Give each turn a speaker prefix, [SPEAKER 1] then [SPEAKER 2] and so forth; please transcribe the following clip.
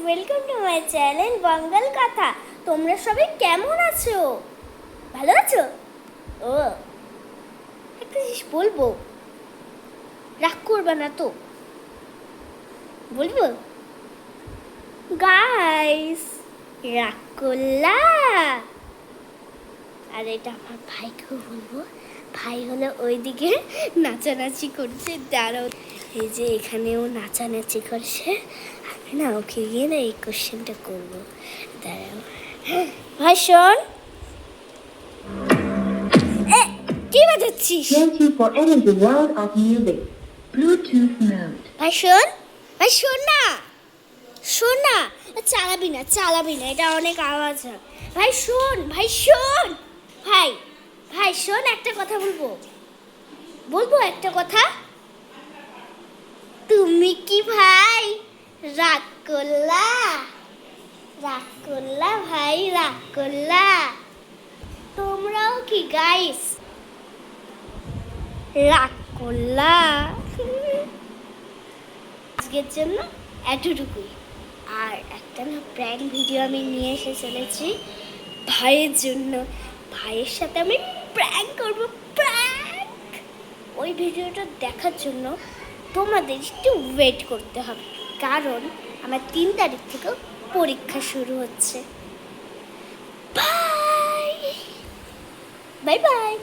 [SPEAKER 1] Welcome to my channel বাঙ্গাল কথা। তোমরা সবাই কেমন আছো? ভালো আছো? ও একটা জিনিস বলবো, রাগ করবে না তো? বলবো গাইস, রাগ করলা? আর এটা আমার ভাইকেও বলবো। ভাই হলো ওইদিকে নাচানাচি করছে, দাঁড়াও। এই যে এখানেও নাচানাচি করছে। আমি না ওকে গিয়ে না এই কোশ্চেনটা করবো, দাঁড়াও। ভাই শোন, কি বাজাচ্ছিস? ভাই শোন, ভাই শোন না, শোন না, চালাবি না, চালাবি না, এটা অনেক আওয়াজ হয়। ভাই শোন, ভাই শোন, ভাই ভাই শোন, একটা কথা বলবো, বলবো একটা কথা। তুমি কি ভাই রাগ করলা? রাগ করলা ভাই, রাগ করলা? তোমরাও কি গাইস রাগ করলা? আজকের জন্য এতটুকুই। আর একটা না প্র্যাঙ্ক ভিডিও আমি নিয়ে এসে চলেছি ভাইয়ের জন্য। ভাইয়ের সাথে আমি প্র্যাঙ্ক করবো, প্র্যাঙ্ক। ওই ভিডিওটা দেখার জন্য তোমাদের একটু ওয়েট করতে হবে, কারণ আমার 3 তারিখ থেকে পরীক্ষা শুরু হচ্ছে। Bye bye bye.